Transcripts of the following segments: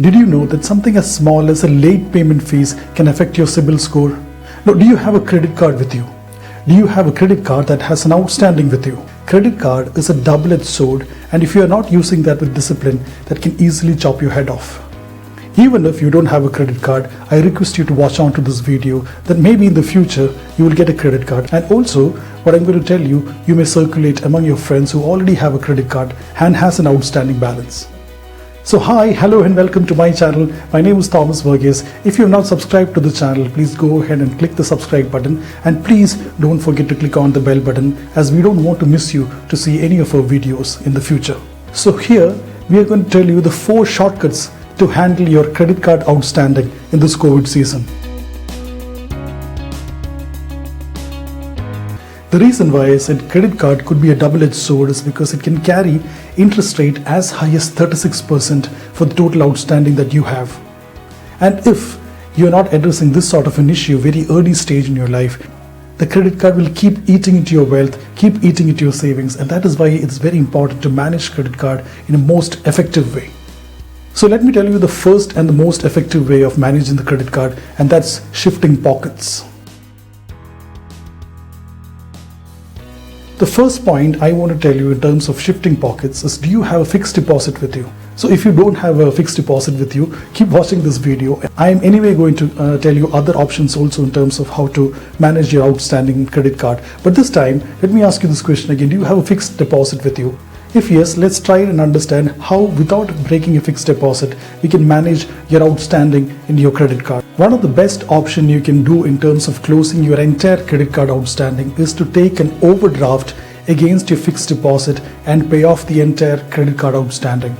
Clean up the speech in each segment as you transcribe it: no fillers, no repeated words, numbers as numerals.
Did you know that something as small as a late payment fees can affect your CIBIL score? Now, do you have a credit card with you? Do you have a credit card that has an outstanding with you? Credit card is a double-edged sword, and if you are not using that with discipline, that can easily chop your head off. Even if you don't have a credit card, I request you to watch on to this video, that maybe in the future you will get a credit card. And also, what I'm going to tell you, you may circulate among your friends who already have a credit card and has an outstanding balance. So hi, hello and welcome to my channel. My name is thomasverghese. If you have not subscribed to the channel, please go ahead and click the subscribe button, and please don't forget to click on the bell button, as we don't want to miss you to see any of our videos in the future. So here we are going to tell you the 4 shortcuts to handle your credit card outstanding in this COVID season. The reason why I said credit card could be a double-edged sword is because it can carry interest rate as high as 36% for the total outstanding that you have. And if you're not addressing this sort of an issue very early stage in your life, the credit card will keep eating into your wealth, keep eating into your savings, and that is why it's very important to manage credit card in a most effective way. So let me tell you the first and the most effective way of managing the credit card, and that's shifting pockets. The first point I want to tell you in terms of shifting pockets is, do you have a fixed deposit with you? So if you don't have a fixed deposit with you, keep watching this video. I am anyway going to tell you other options also in terms of how to manage your outstanding credit card. But this time, let me ask you this question again. Do you have a fixed deposit with you? If yes, let's try and understand how, without breaking a fixed deposit, we can manage your outstanding in your credit card. One of the best options you can do in terms of closing your entire credit card outstanding is to take an overdraft against your fixed deposit and pay off the entire credit card outstanding.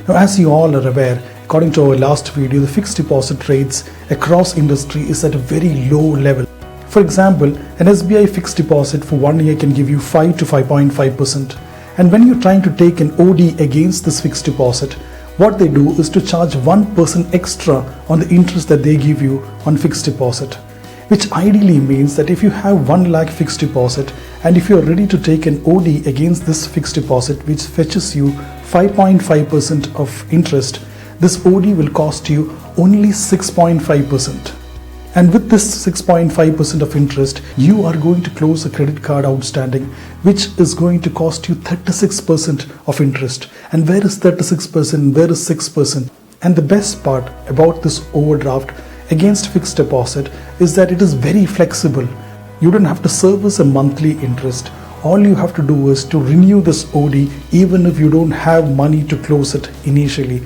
Now, as you all are aware, according to our last video, the fixed deposit rates across industry is at a very low level. For example, an SBI fixed deposit for 1 year can give you 5 to 5.5%. And when you're trying to take an OD against this fixed deposit, what they do is to charge 1% extra on the interest that they give you on fixed deposit, which ideally means that if you have 1 lakh fixed deposit and if you're ready to take an OD against this fixed deposit, which fetches you 5.5% of interest, this OD will cost you only 6.5%. And with this 6.5% of interest, you are going to close a credit card outstanding, which is going to cost you 36% of interest. And where is 36%? Where is 6%? And the best part about this overdraft against fixed deposit is that it is very flexible. You don't have to service a monthly interest. All you have to do is to renew this OD even if you don't have money to close it initially.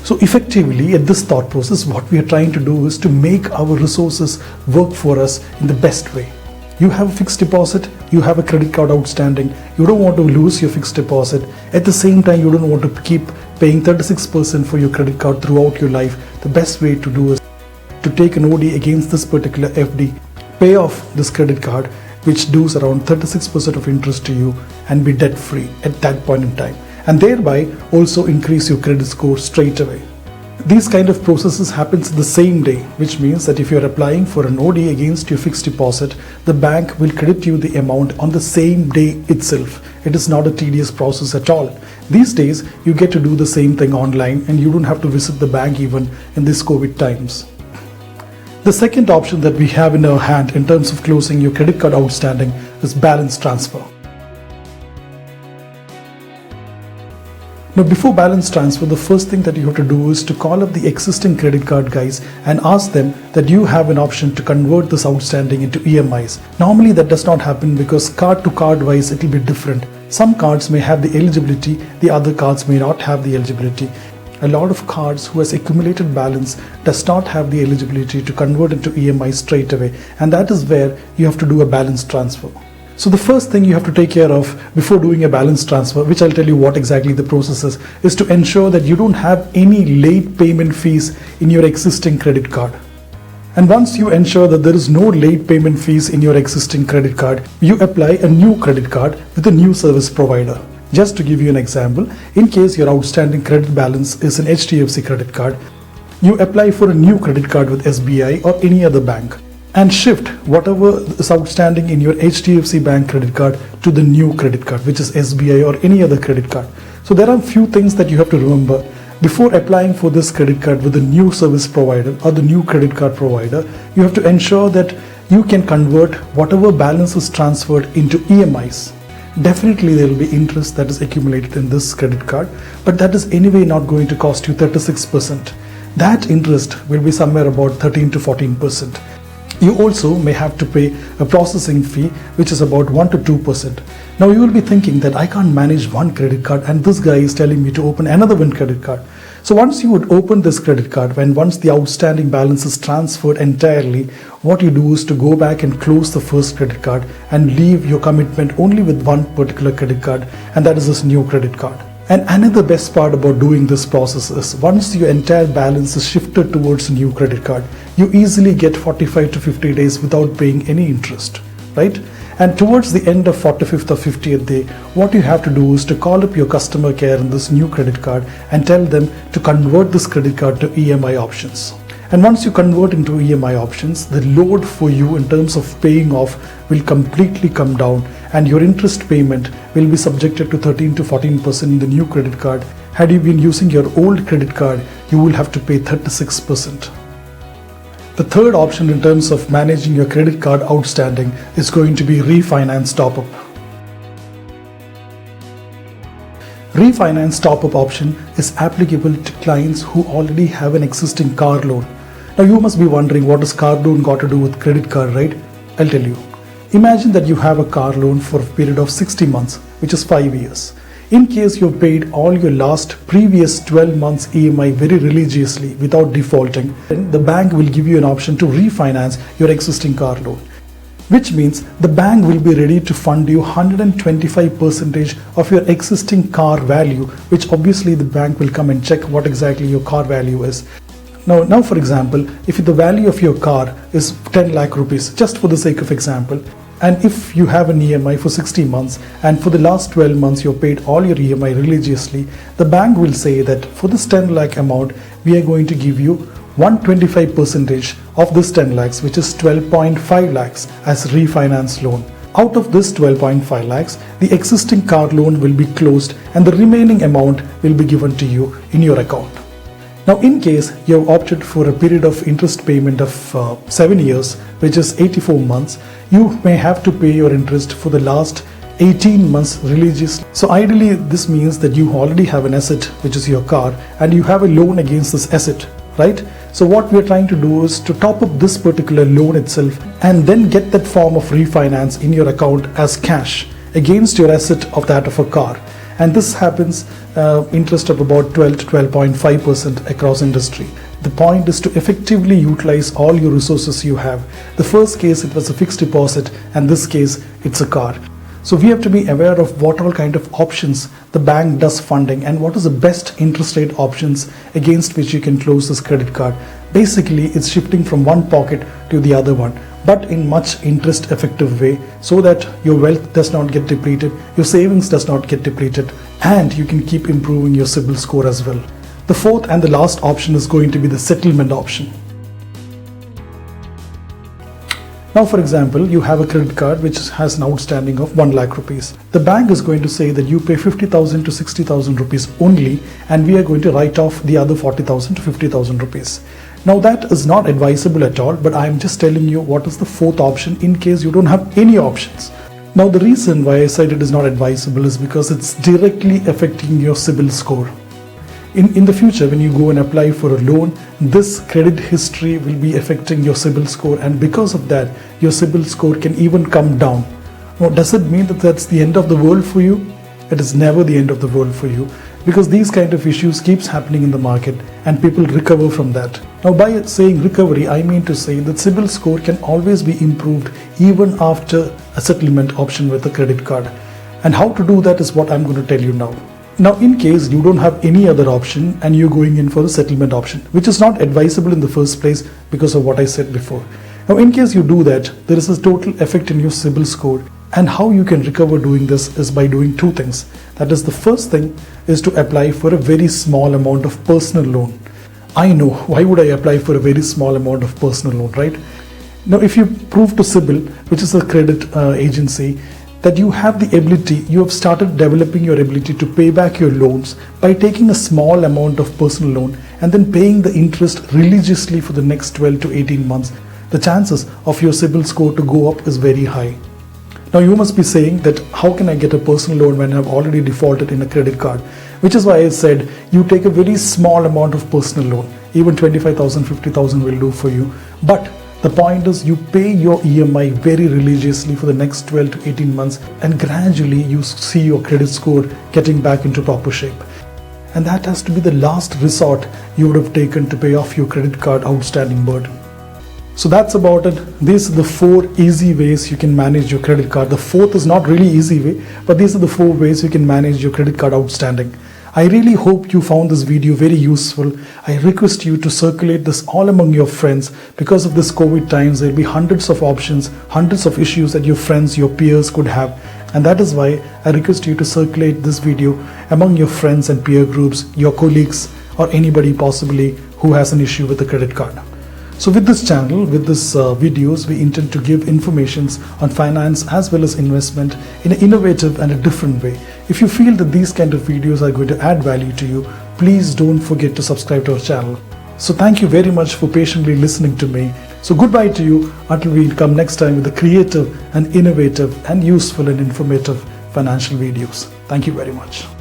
So effectively, at this thought process, what we are trying to do is to make our resources work for us in the best way. You have a fixed deposit, you have a credit card outstanding, you don't want to lose your fixed deposit. At the same time, you don't want to keep paying 36% for your credit card throughout your life. The best way to do is to take an OD against this particular FD, pay off this credit card, which does around 36% of interest to you, and be debt free at that point in time, and thereby also increase your credit score straight away. These kind of processes happens the same day, which means that if you are applying for an OD against your fixed deposit, the bank will credit you the amount on the same day itself. It is not a tedious process at all. These days, you get to do the same thing online, and you don't have to visit the bank even in these COVID times. The second option that we have in our hand in terms of closing your credit card outstanding is balance transfer. Now, before balance transfer, the first thing that you have to do is to call up the existing credit card guys and ask them that you have an option to convert this outstanding into EMIs. Normally that does not happen because card to card wise it will be different. Some cards may have the eligibility, the other cards may not have the eligibility. A lot of cards who has accumulated balance does not have the eligibility to convert into EMI straight away, and that is where you have to do a balance transfer. So the first thing you have to take care of before doing a balance transfer, which I'll tell you what exactly the process is to ensure that you don't have any late payment fees in your existing credit card. And once you ensure that there is no late payment fees in your existing credit card, you apply a new credit card with a new service provider. Just to give you an example, in case your outstanding credit balance is an HDFC credit card, you apply for a new credit card with SBI or any other bank, and shift whatever is outstanding in your HDFC bank credit card to the new credit card, which is SBI or any other credit card. So there are a few things that you have to remember. Before applying for this credit card with the new service provider or the new credit card provider, you have to ensure that you can convert whatever balance is transferred into EMIs. Definitely there will be interest that is accumulated in this credit card, but that is anyway not going to cost you 36%. That interest will be somewhere about 13 to 14%. You also may have to pay a processing fee which is about 1 to 2%. Now you will be thinking that I can't manage one credit card and this guy is telling me to open another one credit card. So once you would open this credit card, once the outstanding balance is transferred entirely, what you do is to go back and close the first credit card and leave your commitment only with one particular credit card, and that is this new credit card. And another best part about doing this process is once your entire balance is shifted towards a new credit card, you easily get 45 to 50 days without paying any interest, right? And towards the end of 45th or 50th day, what you have to do is to call up your customer care in this new credit card and tell them to convert this credit card to EMI options. And once you convert into EMI options, the load for you in terms of paying off will completely come down, and your interest payment will be subjected to 13 to 14% in the new credit card. Had you been using your old credit card, you will have to pay 36%. The third option in terms of managing your credit card outstanding is going to be refinance top-up. Refinance top-up option is applicable to clients who already have an existing car loan. Now you must be wondering, what does car loan got to do with credit card, right? I'll tell you. Imagine that you have a car loan for a period of 60 months, which is 5 years. In case you've paid all your previous 12 months EMI very religiously without defaulting, then the bank will give you an option to refinance your existing car loan, which means the bank will be ready to fund you 125% of your existing car value, which obviously the bank will come and check what exactly your car value is. Now for example, if the value of your car is 10 lakh rupees, just for the sake of example, and if you have an EMI for 60 months and for the last 12 months you paid all your EMI religiously, the bank will say that for this 10 lakh amount, we are going to give you 125% of this 10 lakhs, which is 12.5 lakhs as refinance loan. Out of this 12.5 lakhs, the existing car loan will be closed and the remaining amount will be given to you in your account. Now, in case you have opted for a period of interest payment of 7 years, which is 84 months, you may have to pay your interest for the last 18 months religiously. So ideally, this means that you already have an asset, which is your car, and you have a loan against this asset, right? So what we are trying to do is to top up this particular loan itself and then get that form of refinance in your account as cash against your asset of that of a car. And this happens interest of about 12 to 12.5% across industry. The point is to effectively utilize all your resources you have. The first case, it was a fixed deposit, and this case, it's a car. So we have to be aware of what all kind of options the bank does funding and what is the best interest rate options against which you can close this credit card. Basically, it's shifting from one pocket to the other one, but in much interest effective way, so that your wealth does not get depleted, your savings does not get depleted, and you can keep improving your CIBIL score as well. The fourth and the last option is going to be the settlement option. Now, for example, you have a credit card which has an outstanding of 1 lakh rupees. The bank is going to say that you pay 50,000 to 60,000 rupees only, and we are going to write off the other 40,000 to 50,000 rupees. Now, that is not advisable at all, but I am just telling you what is the fourth option in case you don't have any options. Now, the reason why I said it is not advisable is because it's directly affecting your CIBIL score. In the future, when you go and apply for a loan, this credit history will be affecting your CIBIL score, and because of that, your CIBIL score can even come down. Now, does it mean that that's the end of the world for you? It is never the end of the world for you, because these kind of issues keeps happening in the market and people recover from that. Now, by saying recovery, I mean to say that CIBIL score can always be improved even after a settlement option with a credit card. And how to do that is what I'm going to tell you now. Now, in case you don't have any other option and you're going in for the settlement option, which is not advisable in the first place because of what I said before. Now, in case you do that, there is a total effect in your CIBIL score, and how you can recover doing this is by doing two things. That is, the first thing is to apply for a very small amount of personal loan. I know, why would I apply for a very small amount of personal loan, right? Now, if you prove to CIBIL, which is a credit agency, that you have the ability, you have started developing your ability to pay back your loans by taking a small amount of personal loan and then paying the interest religiously for the next 12 to 18 months, the chances of your CIBIL score to go up is very high. Now you must be saying that how can I get a personal loan when I've already defaulted in a credit card? Which is why I said you take a very small amount of personal loan. Even 25,000, 50,000 will do for you. But the point is you pay your EMI very religiously for the next 12 to 18 months and gradually you see your credit score getting back into proper shape. And that has to be the last resort you would have taken to pay off your credit card outstanding burden. So that's about it. These are the 4 easy ways you can manage your credit card. The 4th is not really easy way, but these are the 4 ways you can manage your credit card outstanding. I really hope you found this video very useful. I request you to circulate this all among your friends. Because of this COVID times, there will be hundreds of options, hundreds of issues that your friends, your peers could have. And that is why I request you to circulate this video among your friends and peer groups, your colleagues, or anybody possibly who has an issue with the credit card. So with this channel, with this videos, we intend to give informations on finance as well as investment in an innovative and a different way. If you feel that these kind of videos are going to add value to you, please don't forget to subscribe to our channel. So thank you very much for patiently listening to me. So goodbye to you until we come next time with the creative and innovative and useful and informative financial videos. Thank you very much.